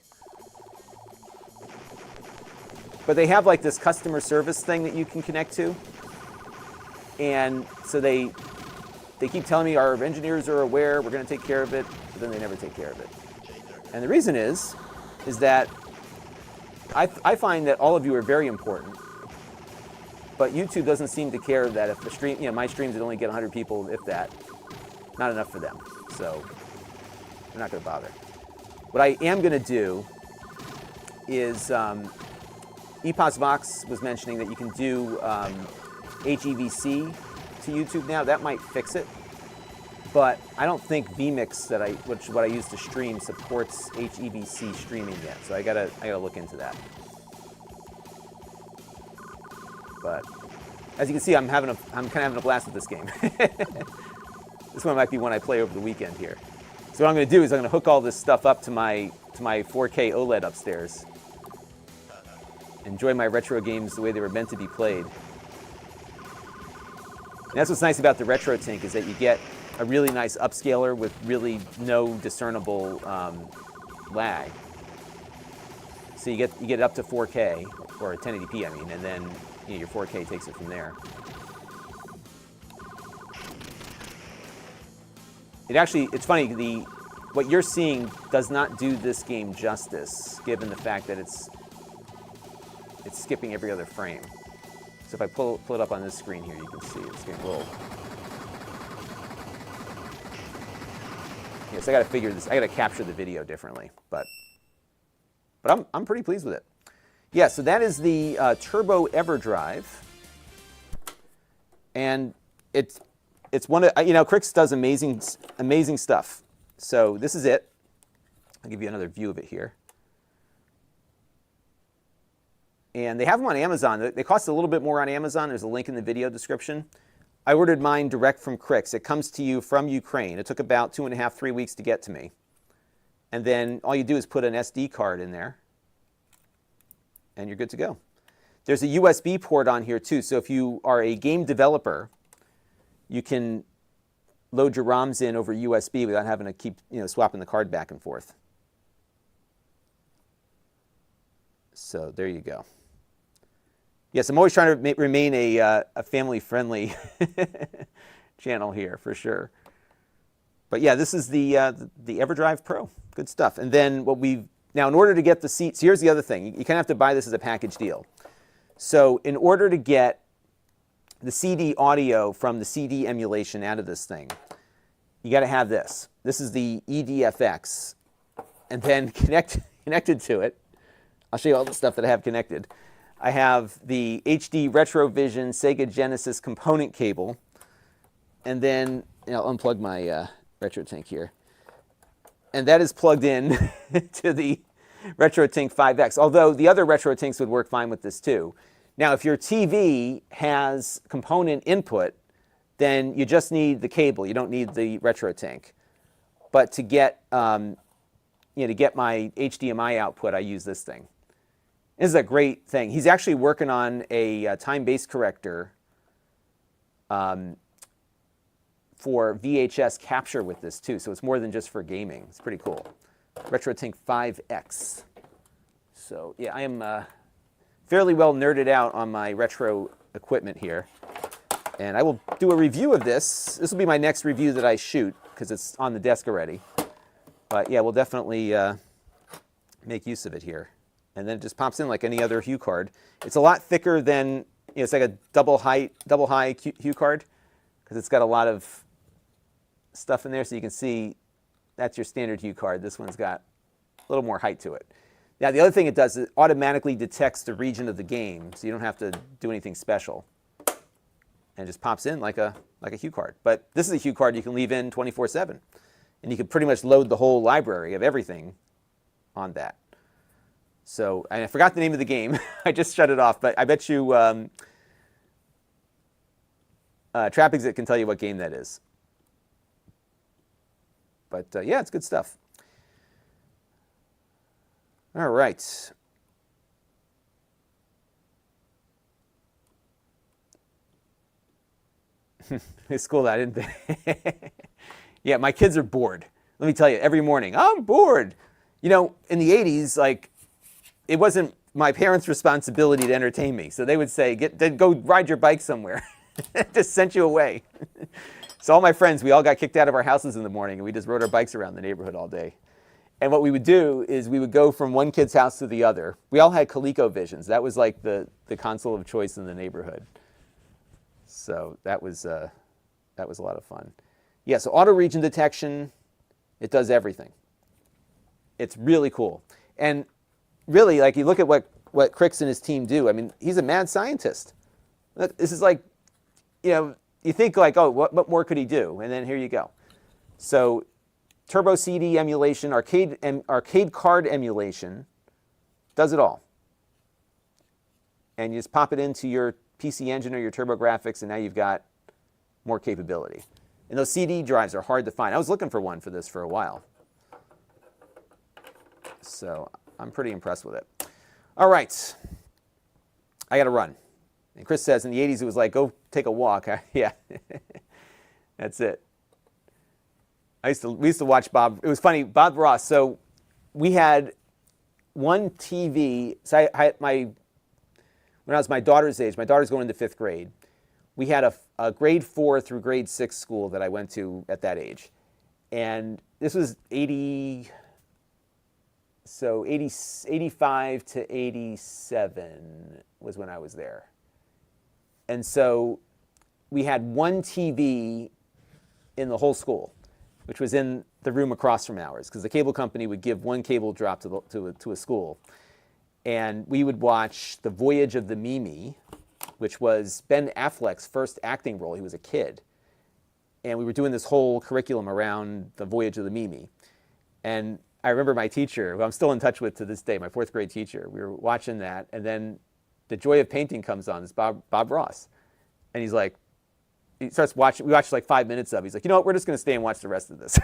But they have like this customer service thing that you can connect to. And so they keep telling me our engineers are aware, we're going to take care of it, but then they never take care of it. And the reason is that I find that all of you are very important, but YouTube doesn't seem to care that if the stream, you know, my streams would only get 100 people, if that, not enough for them. So they're not going to bother. What I am going to do is, EPOS Vox was mentioning that you can do HEVC to YouTube now. That might fix it, but I don't think vMix which is what I use to stream, supports HEVC streaming yet. So I gotta look into that. But as you can see, I'm kind of having a blast with this game. This one might be one I play over the weekend here. So what I'm going to do is I'm going to hook all this stuff up to my 4K OLED upstairs. Enjoy my retro games the way they were meant to be played. And that's what's nice about the RetroTink is that you get a really nice upscaler with really no discernible lag. So you get it up to 4K or 1080p, I mean, and then you know, your 4K takes it from there. It's funny. What you're seeing does not do this game justice, given the fact that it's skipping every other frame. So if I pull it up on this screen here, you can see it's getting a little. Yes, I got to figure this. I got to capture the video differently, but I'm pretty pleased with it. Yeah, so that is the Turbo Everdrive, and it's one of, you know, Krikzz does amazing stuff. So this is it. I'll give you another view of it here. And they have them on Amazon. They cost a little bit more on Amazon. There's a link in the video description. I ordered mine direct from Krikzz. It comes to you from Ukraine. It took about 2.5, 3 weeks to get to me. And then all you do is put an SD card in there, and you're good to go. There's a USB port on here too. So if you are a game developer, you can load your ROMs in over USB without having to keep, you know, swapping the card back and forth. So there you go. Yes, I'm always trying to remain a family-friendly channel here for sure. But yeah, this is the Everdrive Pro. Good stuff. And then now in order to get the seats, here's the other thing. You kind of have to buy this as a package deal. So in order to get the CD audio from the CD emulation out of this thing, you got to have this. This is the EDFX. And then connected to it, I'll show you all the stuff that I have connected. I have the HD Retrovision Sega Genesis component cable. And then I'll unplug my RetroTink here. And that is plugged in to the RetroTink 5X, although the other RetroTinks would work fine with this too. Now, if your TV has component input, then you just need the cable. You don't need the RetroTink. But to get, to get my HDMI output, I use this thing. This is a great thing. He's actually working on a time-based corrector for VHS capture with this too. So it's more than just for gaming. It's pretty cool. RetroTink 5X. So yeah, I am fairly well nerded out on my retro equipment here. And I will do a review of this. This will be my next review that I shoot because it's on the desk already. But yeah, we'll definitely make use of it here. and then it just pops in like any other hue card. It's a lot thicker than, it's like a double high hue card, because it's got a lot of stuff in there, so you can see that's your standard hue card. This one's got a little more height to it. Now, the other thing it does is it automatically detects the region of the game, so you don't have to do anything special. And it just pops in like a hue card. But this is a hue card you can leave in 24/7. And you can pretty much load the whole library of everything on that. So, and I forgot the name of the game. I just shut it off, but I bet you Trap Exit can tell you what game that is. But yeah, it's good stuff. All right. It's cool that I didn't. Yeah, my kids are bored. Let me tell you, every morning, I'm bored. You know, in the 80s, like, it wasn't my parents' responsibility to entertain me. So they would say, go ride your bike somewhere. Just sent you away. So all my friends, we all got kicked out of our houses in the morning, and we just rode our bikes around the neighborhood all day. And what we would do is we would go from one kid's house to the other. We all had ColecoVisions. That was like the console of choice in the neighborhood. So that was a lot of fun. Yeah, so auto region detection, it does everything. It's really cool. And really, like, you look at what Krikzz and his team do. I mean, he's a mad scientist. This is like, you know, you think like, oh, what more could he do? And then here you go. So Turbo CD emulation, arcade card emulation, does it all. And you just pop it into your PC Engine or your TurboGrafx, and now you've got more capability. And those CD drives are hard to find. I was looking for one for this for a while. So I'm pretty impressed with it. All right. I got to run. And Chris says in the 80s it was like, go take a walk. Yeah. That's it. We used to watch Bob. It was funny, Bob Ross. So we had one TV. So when I was my daughter's age, my daughter's going into 5th grade. We had a grade 4 through grade 6 school that I went to at that age. And this was 85 to 87 was when I was there. And so we had one TV in the whole school, which was in the room across from ours, because the cable company would give one cable drop to a school. And we would watch The Voyage of the Mimi, which was Ben Affleck's first acting role. He was a kid. And we were doing this whole curriculum around The Voyage of the Mimi. And I remember my teacher, who I'm still in touch with to this day, my 4th grade teacher, we were watching that, and then The Joy of Painting comes on. It's Bob Ross. And he's like, he starts watching, we watched like 5 minutes of it. He's like, you know what, we're just going to stay and watch the rest of this.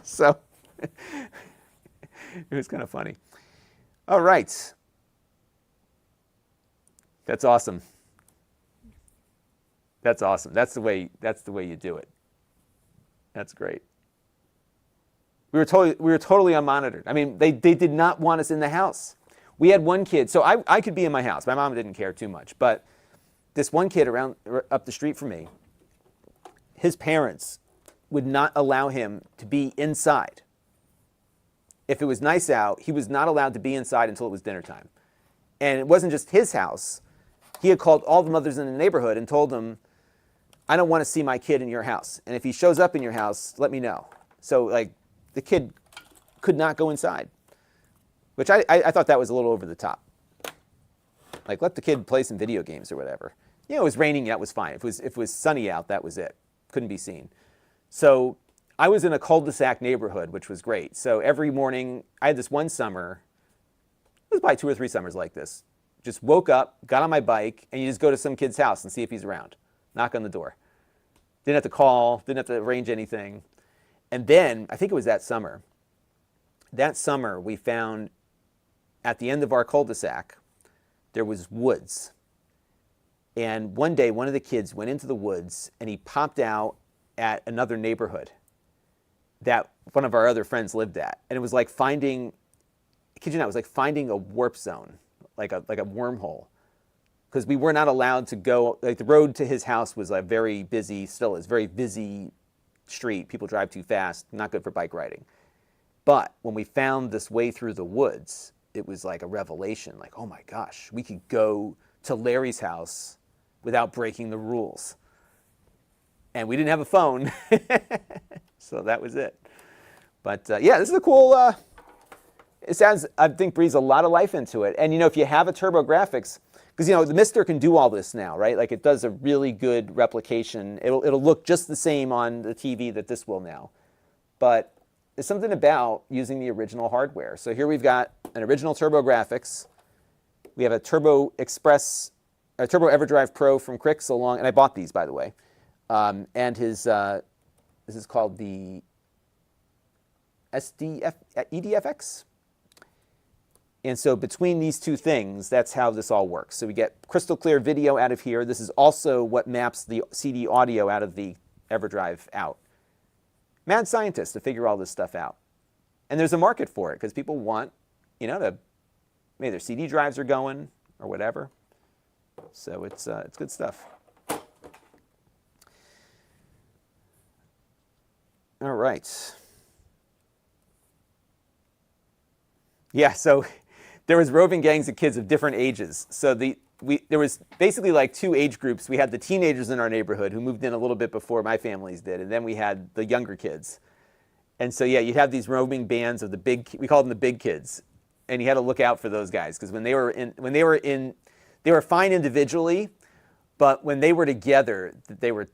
So it was kind of funny. All right. That's awesome. That's awesome. That's the way you do it. That's great. We were totally unmonitored. I mean, they did not want us in the house. We had one kid, so I could be in my house. My mom didn't care too much, but this one kid up the street from me, his parents would not allow him to be inside. If it was nice out, he was not allowed to be inside until it was dinner time. And it wasn't just his house. He had called all the mothers in the neighborhood and told them, I don't want to see my kid in your house. And if he shows up in your house, let me know. So, like, the kid could not go inside, which I thought that was a little over the top. Like, let the kid play some video games or whatever. You know, it was raining, that was fine. If it was sunny out, that was it. Couldn't be seen. So I was in a cul-de-sac neighborhood, which was great. So every morning, I had this one summer, it was probably 2 or 3 summers like this. Just woke up, got on my bike, and you just go to some kid's house and see if he's around. Knock on the door. Didn't have to call, didn't have to arrange anything. And then, I think it was that summer we found at the end of our cul-de-sac, there was woods. And one day, one of the kids went into the woods and he popped out at another neighborhood that one of our other friends lived at. And it was like finding, I kid you not, it was like finding a warp zone, like a wormhole. Because we were not allowed to go, like the road to his house was like very busy, still is very busy street. People drive too fast, not good for bike riding. But when we found this way through the woods, it was like a revelation. Like, oh my gosh, we could go to Larry's house without breaking the rules. And we didn't have a phone, so that was it. But yeah, this is a cool, it sounds, I think, breathes a lot of life into it. And if you have a TurboGrafx, because the Mister can do all this now, right? Like it does a really good replication. It'll look just the same on the TV that this will now. But there's something about using the original hardware. So here we've got an original TurboGrafx. We have a Turbo Everdrive Pro from Krikzz along, and I bought these, by the way. And his, this is called the EDFX. And so between these two things, that's how this all works. So we get crystal clear video out of here. This is also what maps the CD audio out of the Everdrive out. Mad scientists to figure all this stuff out. And there's a market for it because people want, to maybe their CD drives are going or whatever. So it's good stuff. All right. Yeah, so there was roving gangs of kids of different ages. So there was basically like two age groups. We had the teenagers in our neighborhood who moved in a little bit before my families did, and then we had the younger kids. And so yeah, you'd have these roaming bands of we called them the big kids, and you had to look out for those guys because they were fine individually, but when they were together, they were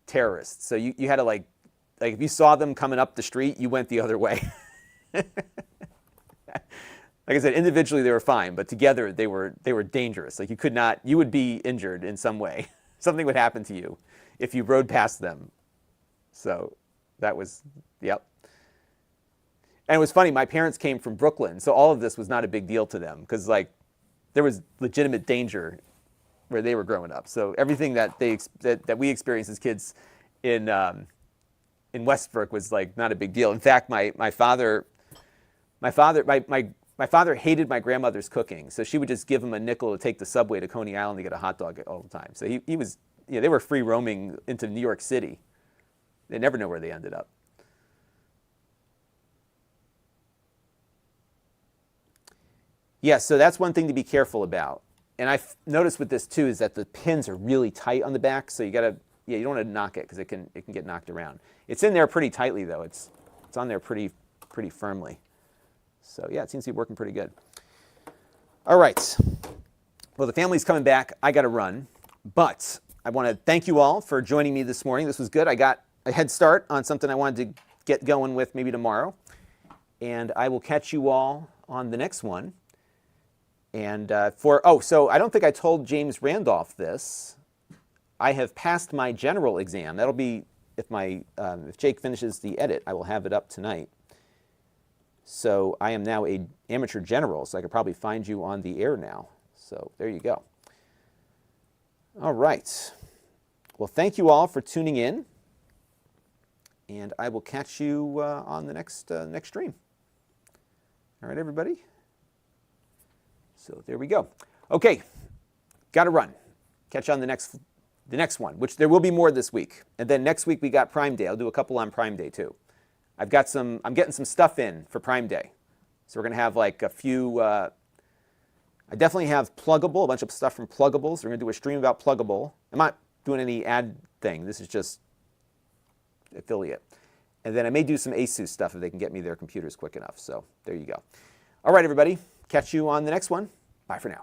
terrorists. So you had to like if you saw them coming up the street, you went the other way. Like I said, individually they were fine, but together they were dangerous. Like you would be injured in some way. Something would happen to you if you rode past them. So that was, yep. And it was funny, my parents came from Brooklyn, so all of this was not a big deal to them because like there was legitimate danger where they were growing up. So everything that we experienced as kids in Westbrook was like not a big deal. In fact, my father hated my grandmother's cooking, so she would just give him a nickel to take the subway to Coney Island to get a hot dog all the time. So he was, they were free roaming into New York City. They never know where they ended up. Yeah, so that's one thing to be careful about. And I've noticed with this too is that the pins are really tight on the back, so you don't want to knock it because it can get knocked around. It's in there pretty tightly though. It's on there pretty firmly. So yeah, it seems to be working pretty good. All right. Well, the family's coming back. I got to run. But I want to thank you all for joining me this morning. This was good. I got a head start on something I wanted to get going with maybe tomorrow. And I will catch you all on the next one. And so I don't think I told James Randolph this. I have passed my general exam. That'll be, if Jake finishes the edit, I will have it up tonight. So I am now an amateur general, so I could probably find you on the air now. So there you go. All right. Well, thank you all for tuning in, and I will catch you on the next stream. All right, everybody. So there we go. Okay, got to run. Catch you on the next one, which there will be more this week. And then next week we got Prime Day. I'll do a couple on Prime Day too. I'm getting some stuff in for Prime Day. So we're going to have like a few, I definitely have Pluggable, a bunch of stuff from Pluggables. We're going to do a stream about Pluggable. I'm not doing any ad thing. This is just affiliate. And then I may do some Asus stuff if they can get me their computers quick enough. So there you go. All right, everybody. Catch you on the next one. Bye for now.